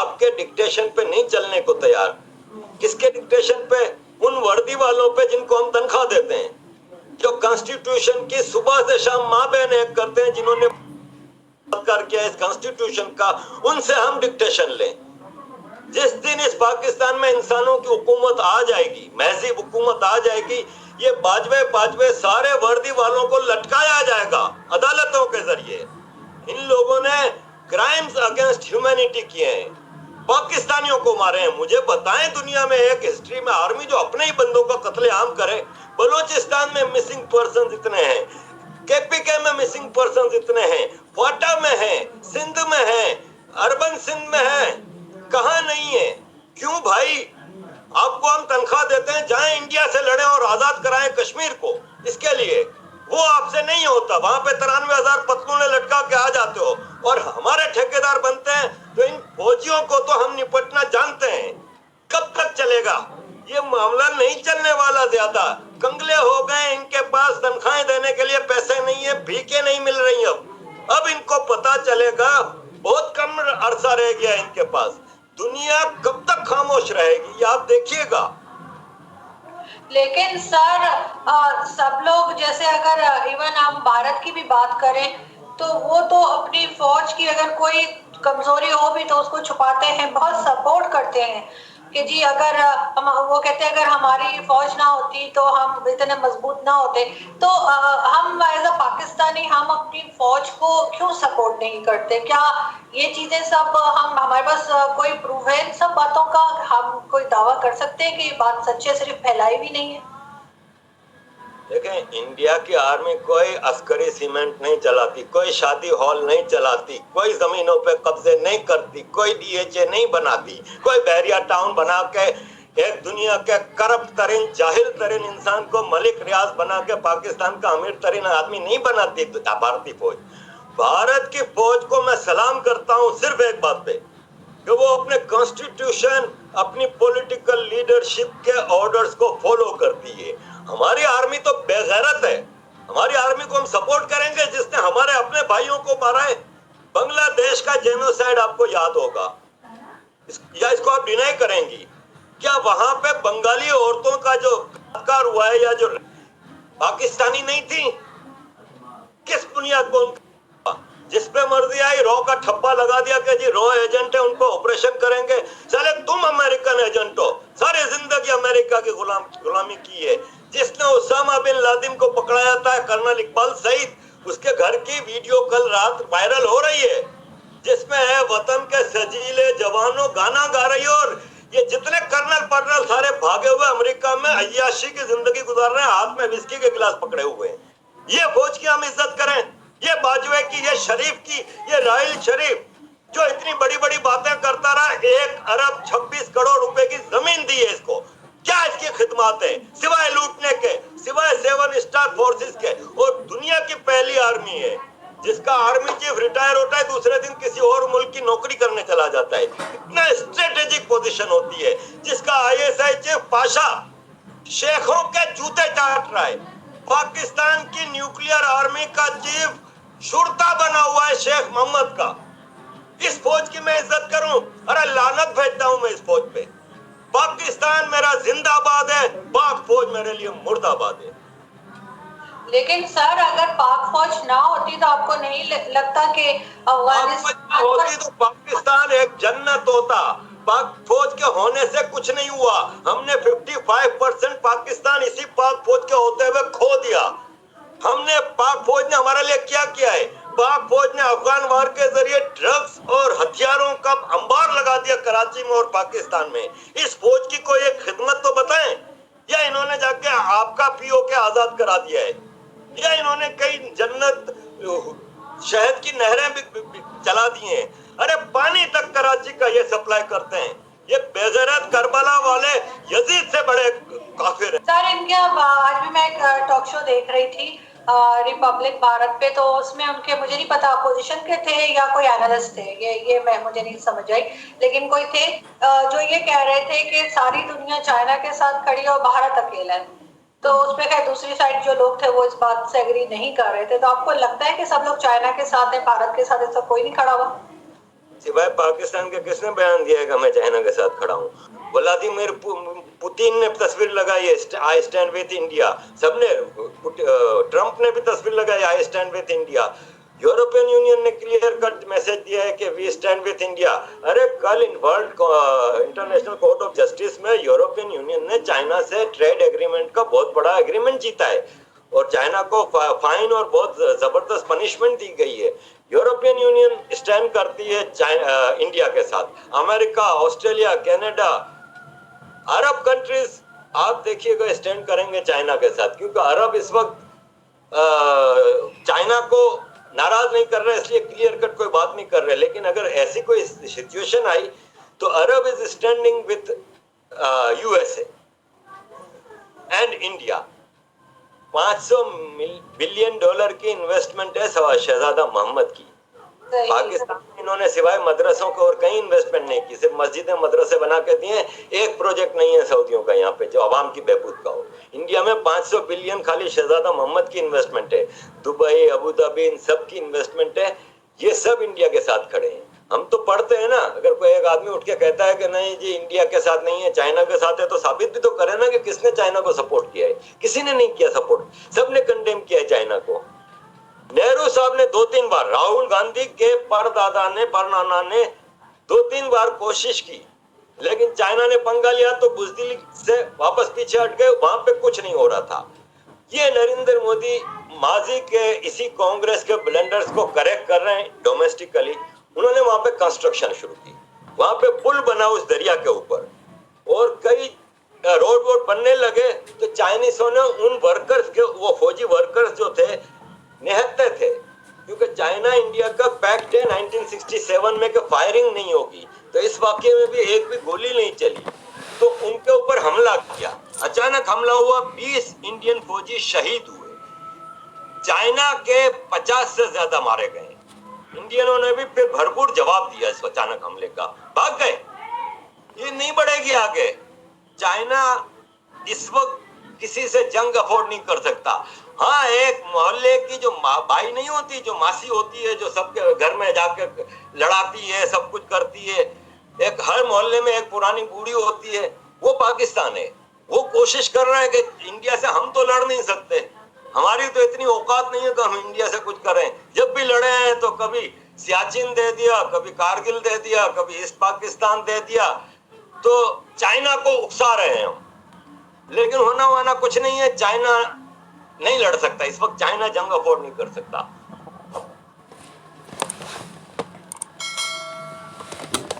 आपके डिक्टेशन पे नहीं चलने को तैयार। किसके डिक्टेशन पे? उन वर्दी वालों पे जिनको हम तनख्वाह देते हैं, जो कॉन्स्टिट्यूशन की सुबह से शाम माँ बहन एक करते हैं, जिन्होंने किया इस कॉन्स्टिट्यूशन का, उनसे हम डिक्टेशन लें। जिस दिन इस पाकिस्तान में इंसानों की हुकूमत आ जाएगी, महज़िब हुकूमत आ जाएगी, ये बाजवे सारे वर्दी वालों को लटकाया जाएगा अदालतों के जरिए। इन लोगों ने क्राइम्स अगेंस्ट ह्यूमैनिटी किए हैं, पाकिस्तानियों को मारे हैं। मुझे बताएं दुनिया में एक हिस्ट्री में आर्मी जो अपने ही बंदों का कत्लेआम करे। बलूचिस्तान में मिसिंग पर्सन इतने हैं, केपीके में मिसिंग पर्सन इतने हैं, क्वाटा में है, सिंध में है, अर्बन सिंध में है, कहाँ नहीं है? क्यों भाई? आपको हम तनख्वाह देते हैं, जाएं इंडिया से लड़ें और आजाद कराएं कश्मीर को। इसके लिए वो आपसे नहीं होता। वहां पे 93,000 पतलूने लटका के आ जाते हो और हमारे ठेकेदार बनते हैं। तो इन फौजियों को तो हम निपटना जानते हैं। कब तक चलेगा ये मामला? नहीं चलने वाला। ज्यादा कंगले हो गए, इनके पास तनख्वाहें देने के लिए पैसे नहीं है, भीखे नहीं मिल रही। अब इनको पता चलेगा, बहुत कम अरसा रह गया इनके पास। दुनिया कब तक खामोश रहेगी, आप देखिएगा। लेकिन सर सब लोग, जैसे अगर इवन हम भारत की भी बात करें तो वो तो अपनी फौज की अगर कोई कमजोरी हो भी तो उसको छुपाते हैं, बहुत सपोर्ट करते हैं कि जी अगर हम, वो कहते हैं अगर हमारी फौज ना होती तो हम इतने मजबूत ना होते। तो हम एज अ पाकिस्तानी हम अपनी फौज को क्यों सपोर्ट नहीं करते? क्या ये चीजें सब हम, हमारे पास कोई प्रूफ है इन सब बातों का? हम कोई दावा कर सकते हैं कि ये बात सच है, सिर्फ फैलाई भी नहीं है? देखें, इंडिया की आर्मी कोई अस्करी सीमेंट नहीं चलाती, कोई शादी हॉल नहीं चलाती, कोई जमीनों पे कब्जे नहीं करती, कोई डीएचए नहीं बनाती, कोई बहरिया टाउन बना के एक दुनिया के करप्ट तरीन जाहिल तरीन इंसान को मलिक रियाज बना के पाकिस्तान का अमीर तरीन आदमी नहीं बनाती भारतीय फौज। भारत की फौज को मैं सलाम करता हूँ सिर्फ एक बात पे, कि वो अपने कॉन्स्टिट्यूशन, अपनी पॉलिटिकल लीडरशिप के ऑर्डर्स को फॉलो करती है। हमारी आर्मी तो बेगैरत है। हमारी आर्मी को हम सपोर्ट करेंगे जिसने हमारे अपने भाइयों को मारा है। बांग्लादेश का जेनोसाइड आपको याद होगा, या इसको आप डिनाई करेंगी? क्या वहां पे बंगाली औरतों का जो बलात्कार हुआ है, या जो पाकिस्तानी नहीं थी? किस बुनियाद को? जिसपे मर्जी आई रॉ का ठप्पा लगा दिया कि जी रॉ एजेंट है, उनको ऑपरेशन करेंगे। चले तुम अमेरिकन एजेंट हो, सारी जिंदगी अमेरिका की गुलामी की है। जिसने उसामा बिन लादेन को पकड़ाया था, कर्नल इकबाल सईद, उसके घर की वीडियो कल रात वायरल हो रही है, जिसमें है वतन के सजीले जवानों गाना गा रही है। और ये जितने कर्नल पर्नल सारे भागे हुए अमेरिका में अय्याशी की जिंदगी गुजार रहे हैं, हाथ में विस्की के गिलास पकड़े हुए हैं। ये फौज की हम इज्जत करें? ये बाजवे की, ये शरीफ की, ये राहिल शरीफ जो इतनी बड़ी बड़ी बातें करता रहा, 1 अरब 26 करोड़ रुपए की जमीन दी है इसको। क्या इसकी खिदमत है सिवाय लूटने के, सिवाय 7 स्टार फोर्सेस के? और दुनिया की पहली आर्मी है जिसका आर्मी चीफ रिटायर होता है, दूसरे दिन किसी और मुल्क की नौकरी करने चला जाता है। इतना स्ट्रेटेजिक पोजीशन होती है। जिसका आईएसआई चीफ पाशा शेखों के जूते चाट रहा है। पाकिस्तान की न्यूक्लियर आर्मी का चीफ शुरता बना हुआ है शेख मोहम्मद का। इस फौज की मैं इज्जत करूं? अरे लानत भेजता हूं मैं इस फौज पे। पाकिस्तान मेरा जिंदाबाद है, पाक फौज मेरे लिए मुर्दाबाद है। लेकिन सर अगर पाक फौज ना होती तो आपको नहीं लगता कि अफगानिस्तान होती तो पाकिस्तान एक जन्नत होता? पाक फौज के होने से कुछ नहीं हुआ। हमने 55% पाकिस्तान इसी पाक फौज के होते हुए खो दिया। हमने, पाक फौज ने हमारे लिए क्या किया है? पाक फौज ने अफगान वार के जरिए ड्रग्स और हथियारों का अंबार लगा दिया कराची में और पाकिस्तान में। इस फौज की कोई एक खिदमत तो बताएं। या इन्होंने जाके आपका पीओके आजाद करा दिया है, या इन्होंने कई जन्नत शहद की नहरें भी चला दी हैं। अरे पानी तक कराची का ये सप्लाई करते हैं। ये बेगैरत करबला वाले यजीद से बड़े काफिर हैं। सर इनके, आज भी मैं एक टॉक शो देख रही थी रिपब्लिक भारत पे, तो उसमें उनके, मुझे नहीं पता अपोजिशन के थे या कोई एनालिस्ट थे, ये मैं, मुझे नहीं समझ आई, लेकिन कोई थे जो ये कह रहे थे कि सारी दुनिया चाइना के साथ खड़ी और भारत अकेला है। तो उसमें खैर दूसरी साइड जो लोग थे वो इस बात से एग्री नहीं कर रहे थे। तो आपको लगता है कि सब लोग चाइना के साथ है, भारत के साथ ऐसा कोई नहीं खड़ा हुआ? सिवाय पाकिस्तान के किसने बयान दिया है कि मैं चाइना के साथ खड़ा हूँ? व्लादिमीर पुतिन ने तस्वीर लगाई है, आई स्टैंड विथ इंडिया। सबने, ट्रंप ने भी तस्वीर लगाई, I stand with India. European union ने क्लियर कट मैसेज दिया है कि वी स्टैंड विथ इंडिया। अरे कल in world international court of justice में यूरोपियन यूनियन ने चाइना से ट्रेड एग्रीमेंट का बहुत बड़ा एग्रीमेंट जीता है और चाइना को फाइन और बहुत जबरदस्त पनिशमेंट दी गई है। यूरोपियन यूनियन स्टैंड करती है इंडिया के साथ। अमेरिका, ऑस्ट्रेलिया, कनाडा, अरब कंट्रीज आप देखिएगा स्टैंड करेंगे चाइना के साथ, क्योंकि अरब इस वक्त चाइना को नाराज नहीं कर रहे, इसलिए क्लियर कट कोई बात नहीं कर रहे। लेकिन अगर ऐसी कोई सिचुएशन आई तो Arab is standing with USA and India. 500 billion dollar की इन्वेस्टमेंट है शहजादा मोहम्मद की। पाकिस्तान में इन्होंने सिवाय मदरसों को और कहीं इन्वेस्टमेंट नहीं की, सिर्फ मस्जिदें मदरसे बना के दिए। एक प्रोजेक्ट नहीं है सऊदियों का यहाँ पे जो आवाम की बहबूद का हो। इंडिया में 500 बिलियन खाली शहजादा मोहम्मद की इन्वेस्टमेंट है। दुबई, अबू धाबी, इन सब की इन्वेस्टमेंट है। ये सब इंडिया के साथ खड़े हैं। हम तो पढ़ते हैं ना, अगर कोई एक आदमी उठ के कहता है कि नहीं जी इंडिया के साथ नहीं है, चाइना के साथ है, तो साबित भी तो करे ना कि किसने चाइना को सपोर्ट किया है। किसी ने नहीं किया सपोर्ट, सबने कंडेम किया है चाइना को। नेहरू साहब ने 2-3 बार, राहुल गांधी के परदादा ने, परनाना ने 2-3 बार कोशिश की, लेकिन चाइना ने पंगा लिया तो बुजदिली से वापस पीछे हट गए। वहां पे कुछ नहीं हो रहा था। ये नरेंद्र मोदी माजी के इसी कांग्रेस के ब्लंडर्स को करेक्ट कर रहे हैं डोमेस्टिकली। उन्होंने वहां पे कंस्ट्रक्शन शुरू की, वहां पे पुल बना उस दरिया के ऊपर और कई रोड वोड बनने लगे। तो चाइनीजों ने उन वर्कर्स के, वो फौजी वर्कर्स जो थे, निहत्ते थे, क्योंकि चाइना इंडिया का पैक्ट है 1967 में कि फायरिंग नहीं होगी। तो इस वाक्य में भी एक भी गोली नहीं चली, तो उनके ऊपर हमला किया। अचानक हमला हुआ, 20 इंडियन फौजी शहीद हुए, चाइना के 50 से ज्यादा मारे गए। इंडियनों ने भी फिर भरपूर जवाब दिया इस अचानक हमले का, भाग गए। ये नहीं बढ़ेगी आगे। चाइना इस वक्त किसी से जंग अफोर्ड नहीं कर सकता। हाँ, एक मोहल्ले की जो भाई नहीं होती, जो मासी होती है, जो सबके घर में जाके लड़ाती है, सब कुछ करती है, एक हर मोहल्ले में एक पुरानी बूढ़ी होती है, वो पाकिस्तान है। वो कोशिश कर रहा है कि इंडिया से हम तो लड़ नहीं सकते, हमारी तो इतनी औकात नहीं है कि हम इंडिया से कुछ करें। जब भी लड़े हैं तो कभी सियाचिन दे दिया, कभी कारगिल दे दिया, कभी ईस्ट पाकिस्तान दे दिया। तो चाइना को उकसा रहे हैं हम, लेकिन होना वाना कुछ नहीं है। चाइना नहीं लड़ सकता इस वक्त, चाइना जंग अफोर्ड नहीं कर सकता।